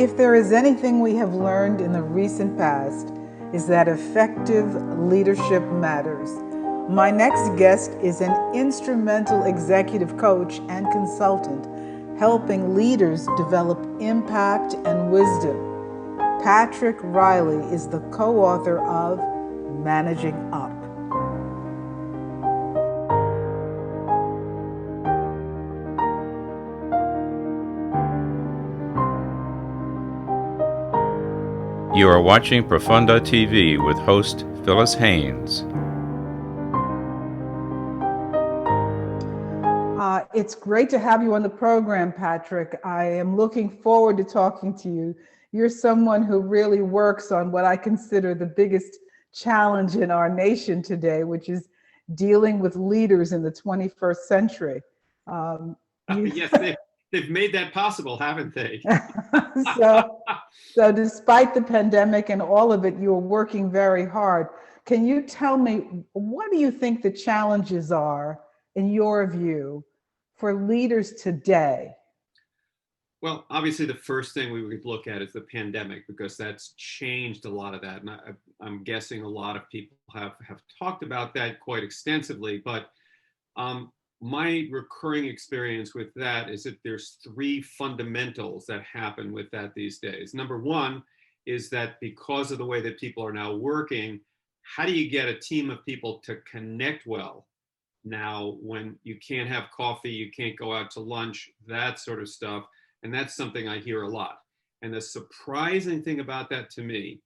If there is anything we have learned in the recent past, is that effective leadership matters. My next guest is an instrumental executive coach and consultant, helping leaders develop impact and wisdom. Patrick Reilly is the co-author of Managing Up. You are watching Profundo TV with host Phyllis Haynes. It's great to have you on the program, Patrick. I am looking forward to talking to you. You're someone who really works on what I consider the biggest challenge in our nation today, which is dealing with leaders in the 21st century. Yes, they've made that possible, haven't they? so, so despite the pandemic and all of it, you're working very hard. Can you tell me, what do you think the challenges are, in your view, for leaders today? Well, obviously, the first thing we would look at is the pandemic, because that's changed a lot of that. And I'm guessing a lot of people have talked about that quite extensively. But my recurring experience with that is that there's three fundamentals that happen with that these days. Number one is that because of the way that people are now working, how do you get a team of people to connect well now when you can't have coffee, you can't go out to lunch, that sort of stuff? And that's something I hear a lot. And the surprising thing about that to me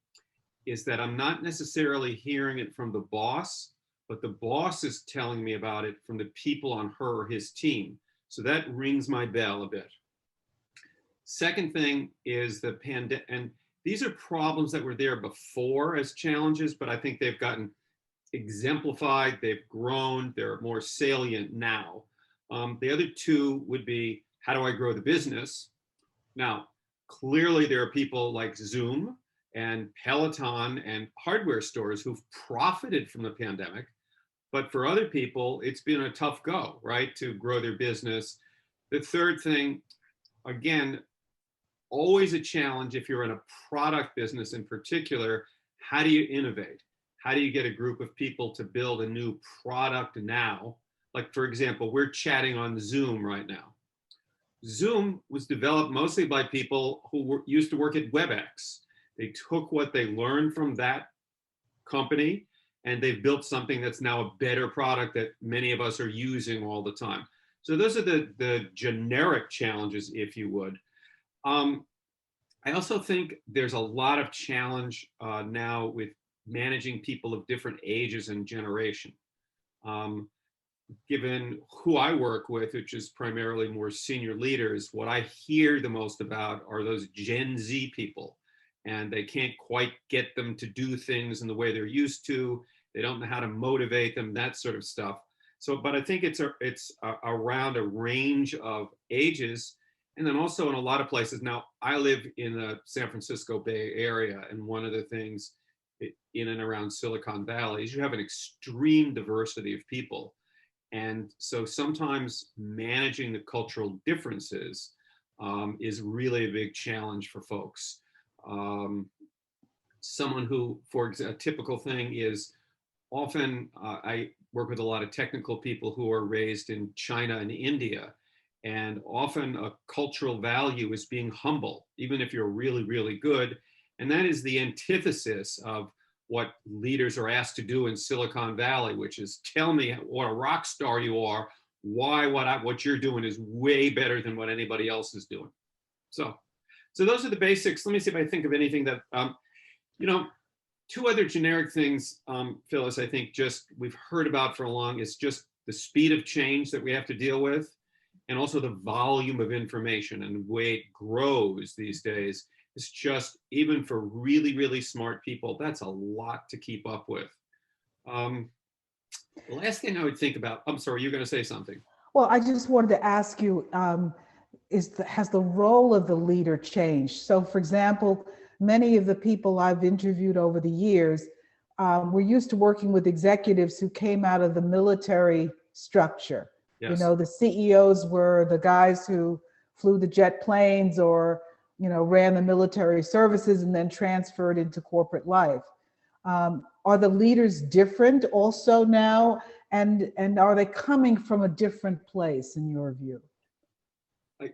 is that I'm not necessarily hearing it from the boss, but the boss is telling me about it from the people on her or his team. So that rings my bell a bit. Second thing is the pandemic, and these are problems that were there before as challenges, but I think they've gotten exemplified, they've grown, they're more salient now. The other two would be, how do I grow the business? Now, clearly there are people like Zoom and Peloton and hardware stores who've profited from the pandemic. But for other people, it's been a tough go, right, to grow their business. The third thing, again, always a challenge if you're in a product business in particular, how do you innovate? How do you get a group of people to build a new product now? Like, for example, we're chatting on Zoom right now. Zoom was developed mostly by people who used to work at WebEx. They took what they learned from that company and they've built something that's now a better product that many of us are using all the time. So those are the generic challenges, if you would. I also think there's a lot of challenge now with managing people of different ages and generation. Given who I work with, which is primarily more senior leaders, what I hear the most about are those Gen Z people. And they can't quite get them to do things in the way they're used to. They don't know how to motivate them, that sort of stuff. So, but I think it's around a range of ages. And then also in a lot of places. Now, I live in the San Francisco Bay Area. And one of the things in and around Silicon Valley is you have an extreme diversity of people. And so sometimes managing the cultural differences is really a big challenge for folks. Someone who, for example, a typical thing is often I work with a lot of technical people who are raised in China and India. And often a cultural value is being humble, even if you're really, really good. And that is the antithesis of what leaders are asked to do in Silicon Valley, which is tell me what a rock star you are, why what you're doing is way better than what anybody else is doing. So those are the basics. Let me see if I think of anything that, two other generic things, Phyllis, I think just we've heard about for long is just the speed of change that we have to deal with, and also the volume of information and the way it grows these days. It's just, even for really, really smart people, that's a lot to keep up with. The last thing I would think about, I'm sorry, you're going to say something. Well, I just wanted to ask you, has the role of the leader changed? So, for example, many of the people I've interviewed over the years were used to working with executives who came out of the military structure. Yes. You know, the CEOs were the guys who flew the jet planes or ran the military services and then transferred into corporate life. Are the leaders different also now? And are they coming from a different place in your view?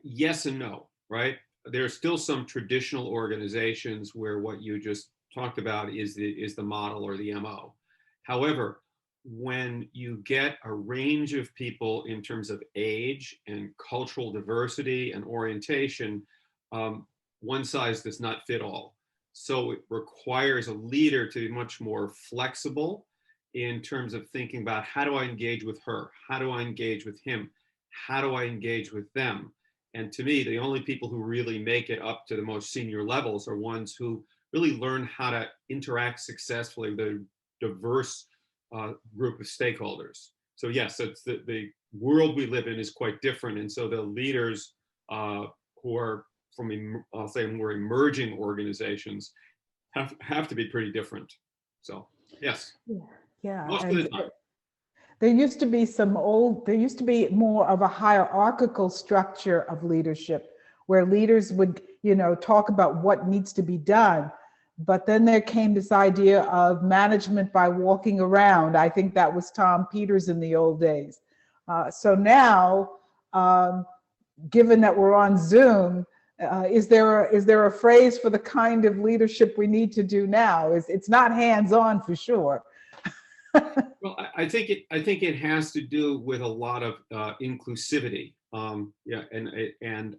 Yes and no, right? There are still some traditional organizations where what you just talked about is the model or the MO. However, when you get a range of people in terms of age and cultural diversity and orientation, one size does not fit all. So it requires a leader to be much more flexible in terms of thinking about, how do I engage with her? How do I engage with him? How do I engage with them? And to me, the only people who really make it up to the most senior levels are ones who really learn how to interact successfully with a diverse group of stakeholders. So yes, it's the world we live in is quite different. And so the leaders who are from, I'll say, more emerging organizations have to be pretty different. So yes, Yeah. most of the time. There used to be more of a hierarchical structure of leadership where leaders would, talk about what needs to be done. But then there came this idea of management by walking around. I think that was Tom Peters in the old days. So now, given that we're on Zoom, is there a phrase for the kind of leadership we need to do now? It's not hands-on for sure. Well, I think it has to do with a lot of inclusivity. And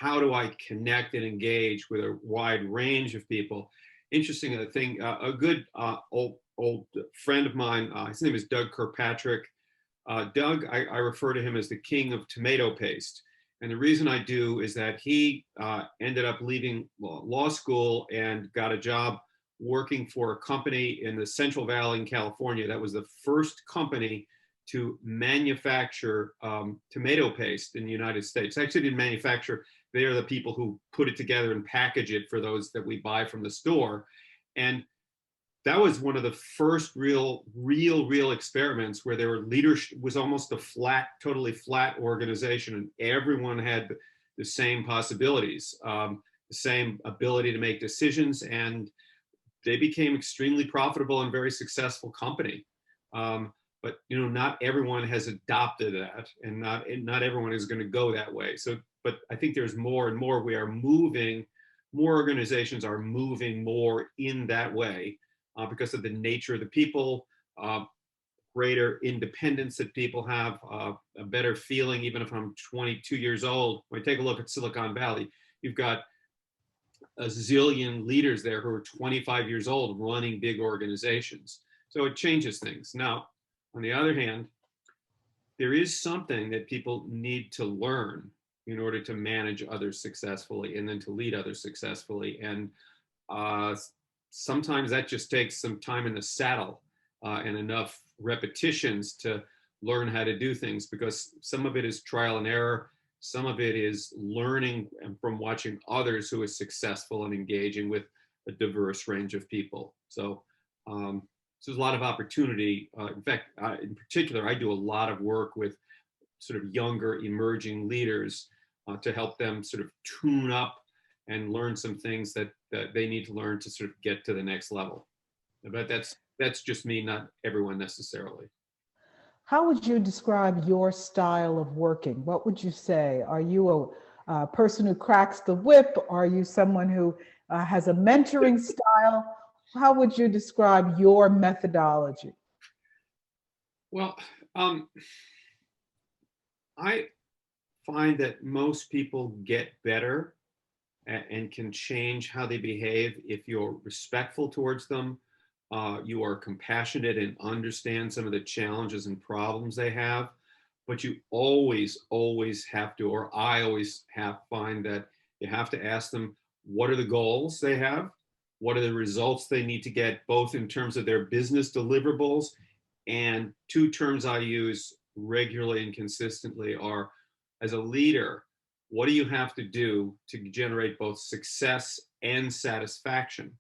how do I connect and engage with a wide range of people? Interesting thing, a good old friend of mine, his name is Doug Kirkpatrick. Doug, I refer to him as the king of tomato paste. And the reason I do is that he ended up leaving law school and got a job working for a company in the Central Valley in California. That was the first company to manufacture tomato paste in the United States. Actually didn't manufacture, they are the people who put it together and package it for those that we buy from the store. And that was one of the first real experiments where there were leadership, was almost a totally flat organization, and everyone had the same possibilities, the same ability to make decisions, and they became extremely profitable and very successful company. But not everyone has adopted that, and not everyone is going to go that way. So, but I think there's more and more. More organizations are moving more in that way because of the nature of the people, greater independence that people have, a better feeling. Even if I'm 22 years old, when I take a look at Silicon Valley, you've got a zillion leaders there who are 25 years old running big organizations. So it changes things. Now, on the other hand, there is something that people need to learn in order to manage others successfully and then to lead others successfully. And sometimes that just takes some time in the saddle and enough repetitions to learn how to do things, because some of it is trial and error. Some of it is learning from watching others who are successful and engaging with a diverse range of people. So there's a lot of opportunity. In fact, in particular, I do a lot of work with sort of younger emerging leaders to help them sort of tune up and learn some things that they need to learn to sort of get to the next level. But that's just me, not everyone necessarily. How would you describe your style of working? What would you say? Are you a person who cracks the whip? Are you someone who has a mentoring style? How would you describe your methodology? Well, I find that most people get better and can change how they behave if you're respectful towards them. You are compassionate and understand some of the challenges and problems they have, but you always have to, or I always find that you have to ask them, what are the goals they have? What are the results they need to get, both in terms of their business deliverables, and two terms I use regularly and consistently are, as a leader, what do you have to do to generate both success and satisfaction?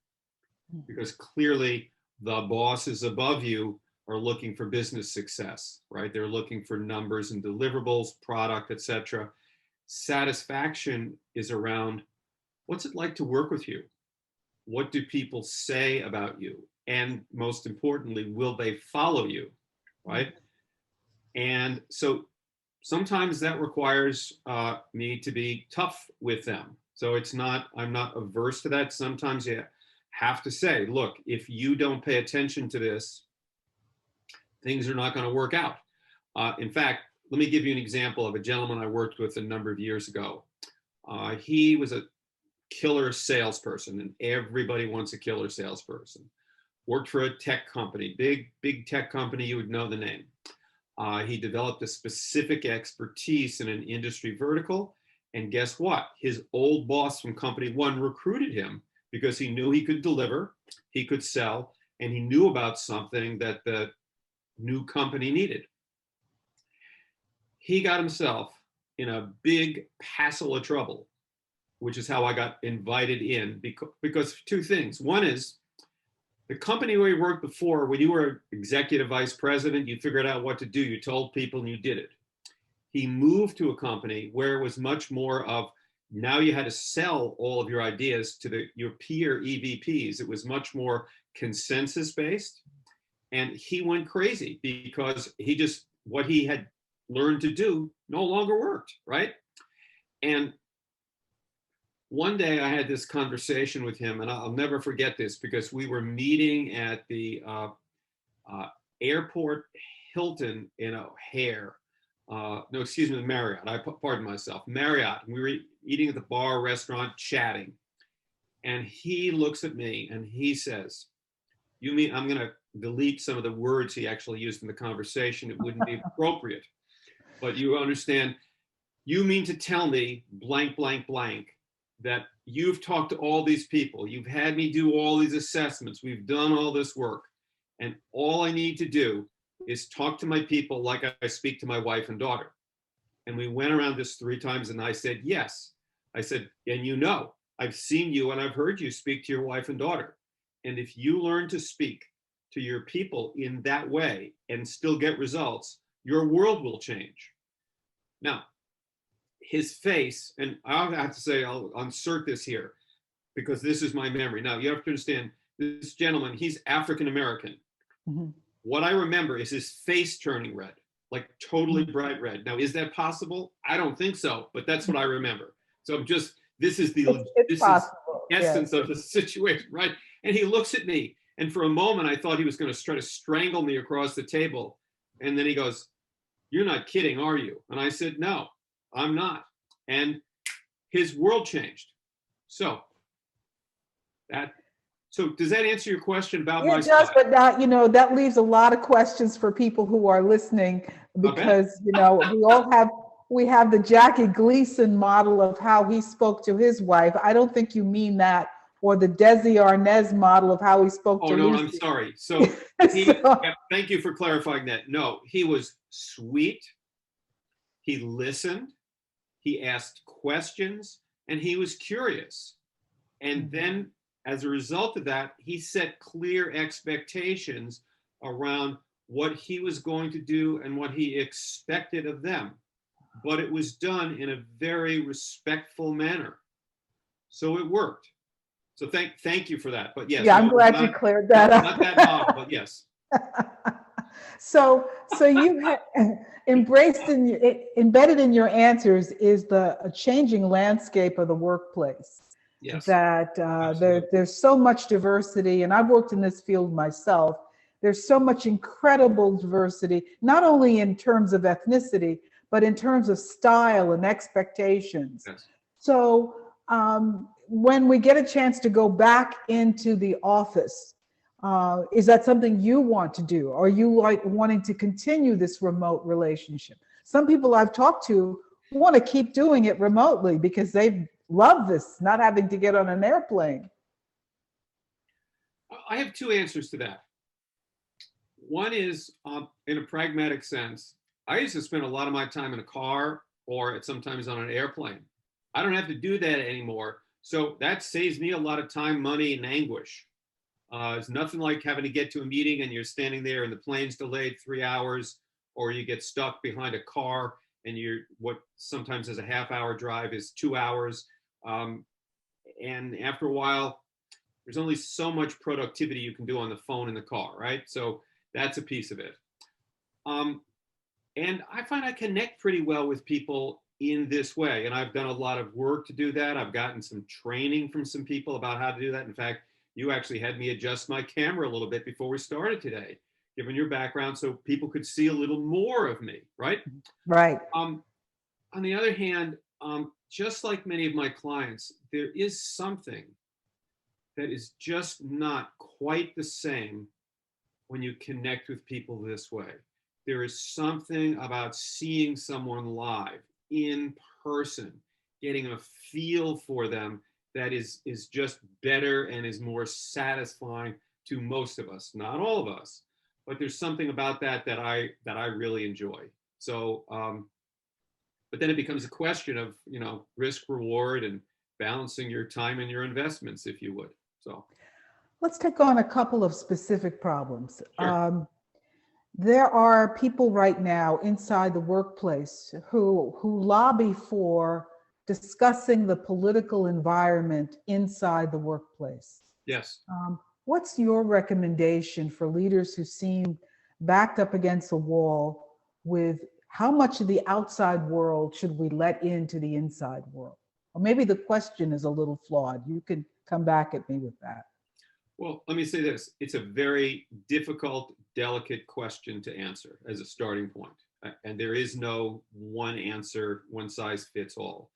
Because clearly the bosses above you are looking for business success, right? They're looking for numbers and deliverables, product, etc. Satisfaction is around What's it like to work with you? What do people say about you? And most importantly, will they follow you? Right? And so sometimes that requires me to be tough with them. So I'm not averse to that. Sometimes you have to say, look, if you don't pay attention to this, things are not going to work out. In fact, let me give you an example of a gentleman I worked with a number of years ago. He was a killer salesperson, and everybody wants a killer salesperson. Worked for a tech company, big tech company, you would know the name. He developed a specific expertise in an industry vertical. And guess what? His old boss from company one recruited him because he knew he could deliver, he could sell, and he knew about something that the new company needed. He got himself in a big hassle of trouble, which is how I got invited in because of two things. One is the company where you worked before, when you were executive vice president, you figured out what to do. You told people and you did it. He moved to a company where it was much more of now you had to sell all of your ideas to your peer EVPs. It was much more consensus based. And he went crazy because what he had learned to do no longer worked, right? And one day I had this conversation with him, and I'll never forget this because we were meeting at the airport Hilton in O'Hare. The Marriott. Pardon myself, Marriott. We were eating at the bar, restaurant, chatting. And he looks at me and he says, you mean, I'm going to delete some of the words he actually used in the conversation. It wouldn't be appropriate. But you understand, you mean to tell me blank, blank, blank, that you've talked to all these people, you've had me do all these assessments, we've done all this work, and all I need to do is talk to my people like I speak to my wife and daughter. And we went around this 3 times and I said, yes. I said, and I've seen you and I've heard you speak to your wife and daughter. And if you learn to speak to your people in that way and still get results, your world will change. Now, his face, and I'll have to say, I'll insert this here because this is my memory. Now, you have to understand, this gentleman, he's African-American. Mm-hmm. What I remember is his face turning red, like totally bright red. Now, is that possible? I don't think so, but that's what I remember. So this is the essence of the situation, right? And he looks at me, and for a moment, I thought he was going to try to strangle me across the table. And then he goes, "You're not kidding, are you?" And I said, "No, I'm not." And his world changed. So does that answer your question about my style? It does, but that leaves a lot of questions for people who are listening because, we have the Jackie Gleason model of how he spoke to his wife. I don't think you mean that, or the Desi Arnaz model of how he spoke to no, Lucy. I'm sorry. So, thank you for clarifying that. No, he was sweet. He listened. He asked questions, and he was curious. And then, as a result of that, he set clear expectations around what he was going to do and what he expected of them. But it was done in a very respectful manner. So it worked. So thank you for that. But yes. Yeah, I'm glad you cleared that up. Not that model, but yes. So you embedded in your answers is a changing landscape of the workplace. Yes. That there's so much diversity, and I've worked in this field myself. There's so much incredible diversity, not only in terms of ethnicity, but in terms of style and expectations. Yes. So when we get a chance to go back into the office, is that something you want to do? Are you wanting to continue this remote relationship? Some people I've talked to want to keep doing it remotely because they love this, not having to get on an airplane. I have 2 answers to that. One is in a pragmatic sense. I used to spend a lot of my time in a car or sometimes on an airplane. I don't have to do that anymore. So that saves me a lot of time, money, and anguish. It's nothing like having to get to a meeting and you're standing there and the plane's delayed 3 hours, or you get stuck behind a car and what sometimes is a half-hour drive is 2 hours. and after a while, there's only so much productivity you can do on the phone in the car, right? So that's a piece of it. And I find I connect pretty well with people in this way. And I've done a lot of work to do that. I've gotten some training from some people about how to do that. In fact, you actually had me adjust my camera a little bit before we started today, given your background, so people could see a little more of me, right? Right. On the other hand, just like many of my clients, there is something that is just not quite the same when you connect with people this way. There is something about seeing someone live, in person, getting a feel for them that is just better and is more satisfying to most of us, not all of us, but there's something about that that I really enjoy. So, but then it becomes a question of, risk reward and balancing your time and your investments, if you would. So Let's take on a couple of specific problems. sure. There are people right now inside the workplace who lobby for discussing the political environment inside the workplace. Yes. What's your recommendation for leaders who seem backed up against a wall with how much of the outside world should we let into the inside world? Or maybe the question is a little flawed. You can come back at me with that. Well, let me say this. It's a very difficult, delicate question to answer as a starting point. And there is no one answer, one size fits all.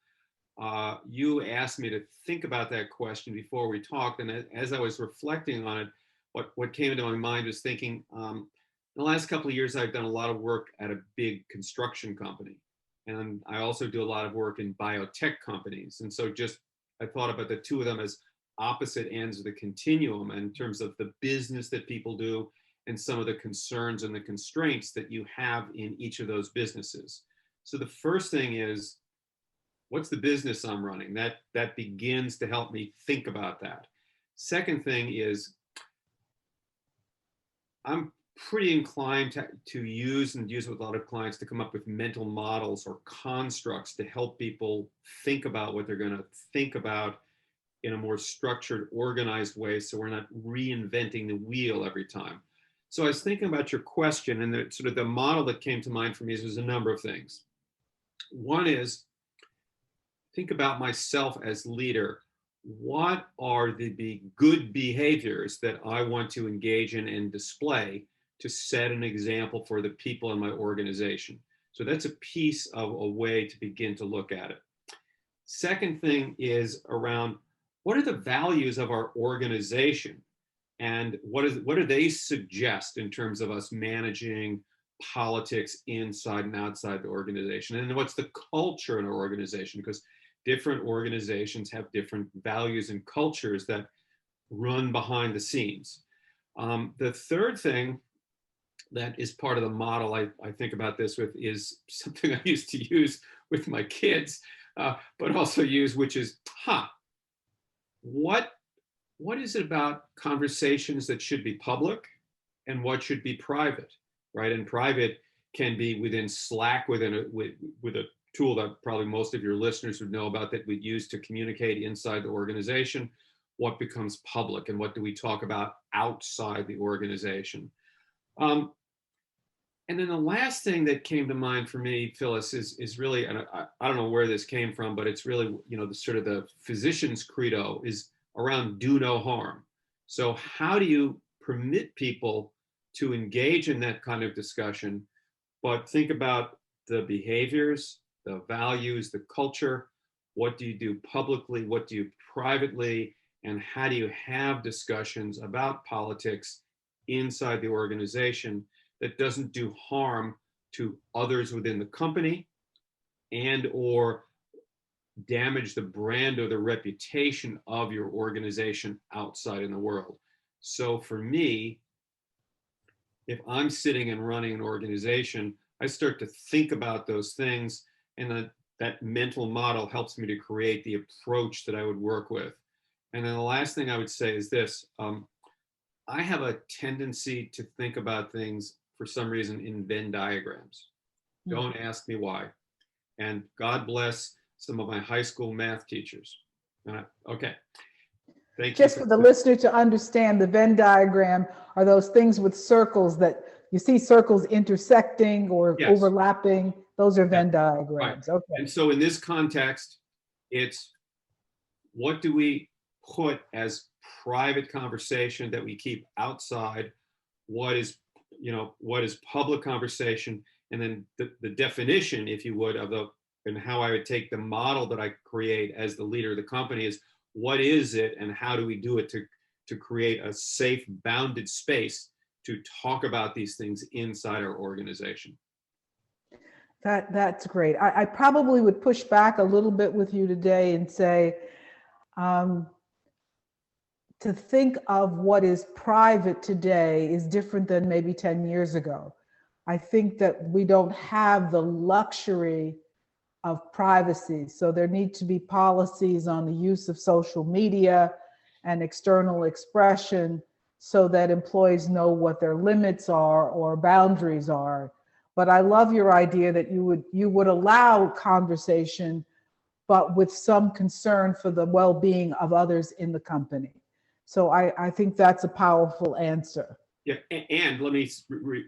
You asked me to think about that question before we talked. And as I was reflecting on it, what came into my mind was thinking, in the last couple of years, I've done a lot of work at a big construction company. And I also do a lot of work in biotech companies. And so I thought about the two of them as opposite ends of the continuum in terms of the business that people do and some of the concerns and the constraints that you have in each of those businesses. So the first thing is, what's the business I'm running? That begins to help me think about that. Second thing is, I'm pretty inclined to use with a lot of clients to come up with mental models or constructs to help people think about what they're going to think about in a more structured, organized way, so we're not reinventing the wheel every time. So I was thinking about your question, and the model that came to mind for me was a number of things. One is, think about myself as leader. What are the good behaviors that I want to engage in and display to set an example for the people in my organization? So that's a piece of a way to begin to look at it. Second thing is around, what are the values of our organization, and what do they suggest in terms of us managing politics inside and outside the organization? And what's the culture in our organization? Because different organizations have different values and cultures that run behind the scenes. The third thing that is part of the model I think about this with is something I used to use with my kids, but also use, which is, what is it about conversations that should be public and what should be private, right? And private can be within Slack, with a tool that probably most of your listeners would know about, that we'd use to communicate inside the organization. What becomes public, and what do we talk about outside the organization? And then the last thing that came to mind for me, Phyllis, is really, and I don't know where this came from, but it's really, the physician's credo is around do no harm. So how do you permit people to engage in that kind of discussion, but think about the behaviors, the values, the culture? What do you do publicly? What do you privately? And how do you have discussions about politics inside the organization that doesn't do harm to others within the company and or damage the brand or the reputation of your organization outside in the world? So for me, if I'm sitting and running an organization, I start to think about those things, and that mental model helps me to create the approach that I would work with. And then the last thing I would say is this. I have a tendency to think about things, for some reason, in Venn diagrams. Don't ask me why. And God bless some of my high school math teachers. Okay. Thank you. Just for the listener to understand, the Venn diagram are those things with circles that you see circles intersecting or Yes. overlapping. Those are Venn Right. diagrams. Okay. And so in this context, it's what do we put as private conversation that we keep outside? What is public conversation? And then the definition, if you would, and how I would take the model that I create as the leader of the company is what is it and how do we do it to create a safe, bounded space to talk about these things inside our organization. That's great. I probably would push back a little bit with you today and say, to think of what is private today is different than maybe 10 years ago. I think that we don't have the luxury of privacy. So there need to be policies on the use of social media and external expression so that employees know what their limits are or boundaries are. But I love your idea that you would allow conversation, but with some concern for the well-being of others in the company. So I think that's a powerful answer. Yeah, and let me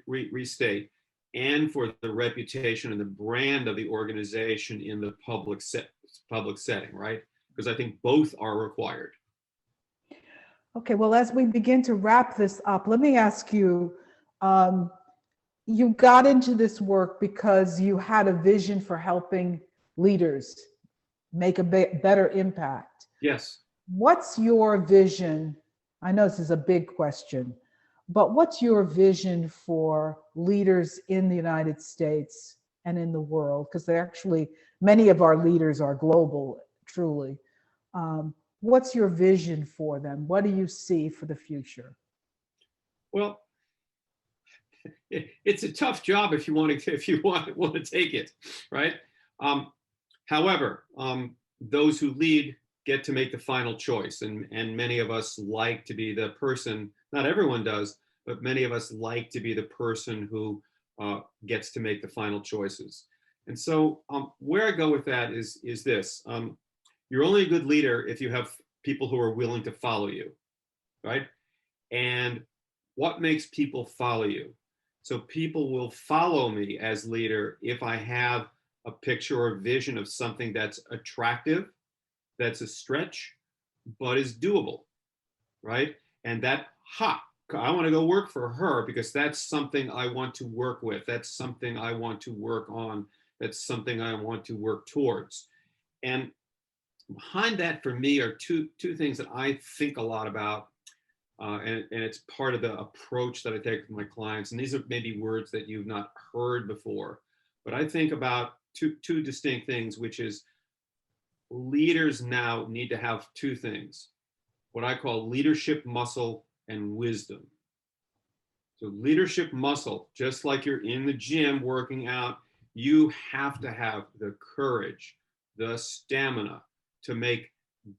restate, and for the reputation and the brand of the organization in the public setting, right? Because I think both are required. Okay, well, as we begin to wrap this up, let me ask you, you got into this work because you had a vision for helping leaders make a better impact. Yes. What's your vision? I know this is a big question, but what's your vision for leaders in the United States and in the world? Because many of our leaders are global, truly. What's your vision for them? What do you see for the future? Well, it's a tough job if you want to take it, right? However, those who lead get to make the final choice, and many of us like to be the person. Not everyone does, but many of us like to be the person who gets to make the final choices. And so, where I go with that is this: you're only a good leader if you have people who are willing to follow you, right? And what makes people follow you? So people will follow me as leader if I have a picture or vision of something that's attractive, that's a stretch, but is doable, right? And that, I want to go work for her because that's something I want to work with. That's something I want to work on. That's something I want to work towards. And behind that for me are two things that I think a lot about. And it's part of the approach that I take with my clients. And these are maybe words that you've not heard before, but I think about two distinct things, which is leaders now need to have two things, what I call leadership muscle and wisdom. So leadership muscle, just like you're in the gym working out, you have to have the courage, the stamina to make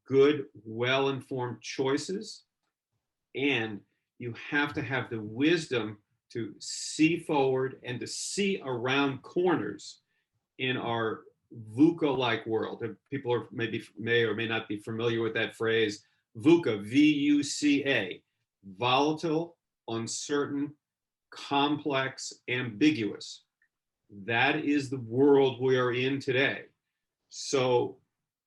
good, well-informed choices. And you have to have the wisdom to see forward and to see around corners in our VUCA-like world. People are may or may not be familiar with that phrase. VUCA, V-U-C-A, volatile, uncertain, complex, ambiguous. That is the world we are in today. So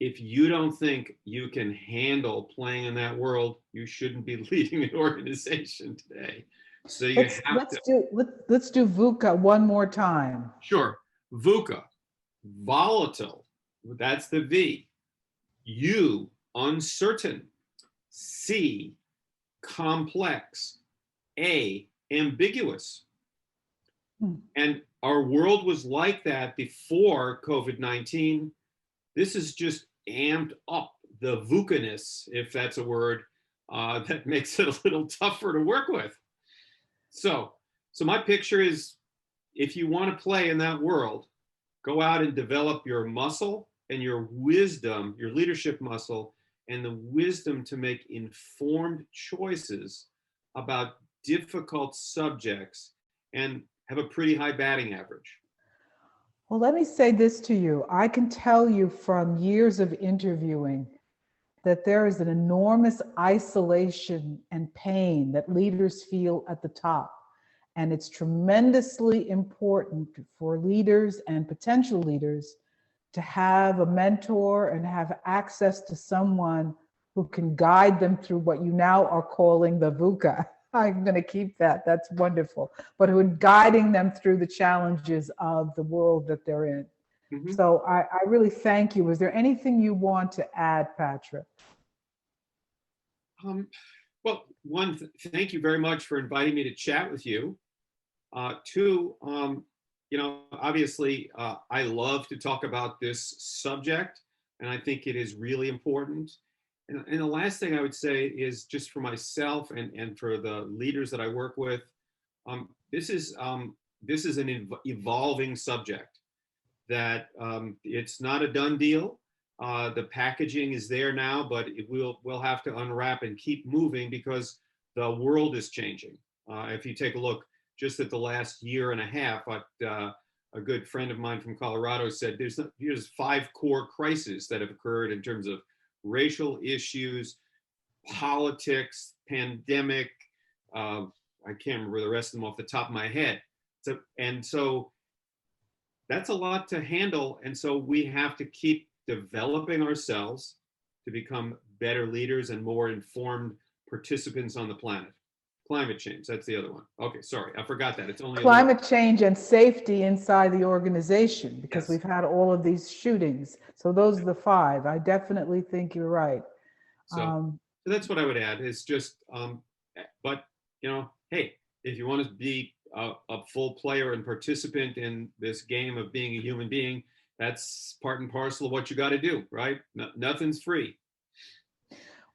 if you don't think you can handle playing in that world, you shouldn't be leading an organization today. So let's do VUCA one more time. Sure. VUCA, volatile. That's the V. U, uncertain. C, complex. A, ambiguous. And our world was like that before COVID-19. This is just amped up the VUCA-ness, if that's a word, that makes it a little tougher to work with. So my picture is, if you want to play in that world, go out and develop your muscle and your wisdom, your leadership muscle, and the wisdom to make informed choices about difficult subjects and have a pretty high batting average. Well, let me say this to you. I can tell you from years of interviewing that there is an enormous isolation and pain that leaders feel at the top. And it's tremendously important for leaders and potential leaders to have a mentor and have access to someone who can guide them through what you now are calling the VUCA. I'm going to keep that. That's wonderful. But who are guiding them through the challenges of the world that they're in. Mm-hmm. So I really thank you. Is there anything you want to add, Patrick? Well, one, thank you very much for inviting me to chat with you. Two, you know, obviously, I love to talk about this subject, and I think it is really important. And the last thing I would say is just for myself and for the leaders that I work with, this is an evolving subject. That it's not a done deal. The packaging is there now, but we'll have to unwrap and keep moving because the world is changing. If you take a look just at the last year and a half, a good friend of mine from Colorado said here's 5 core crises that have occurred in terms of racial issues, politics, pandemic. I can't remember the rest of them off the top of my head. So that's a lot to handle. And so we have to keep developing ourselves to become better leaders and more informed participants on the planet. Climate change, that's the other one. Okay, sorry, I forgot that. It's only climate change and safety inside the organization, because yes. We've had all of these shootings. So those are the 5. I definitely think you're right. So that's what I would add is just, but you know, hey, if you want to be a full player and participant in this game of being a human being, that's part and parcel of what you got to do, right? Nothing's free.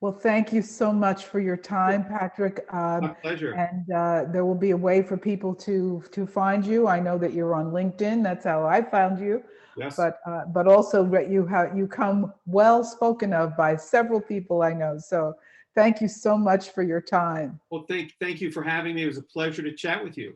Well, thank you so much for your time, Patrick. My pleasure. And there will be a way for people to find you. I know that you're on LinkedIn. That's how I found you. Yes. But also that you come well spoken of by several people I know. So thank you so much for your time. Well, thank you for having me. It was a pleasure to chat with you.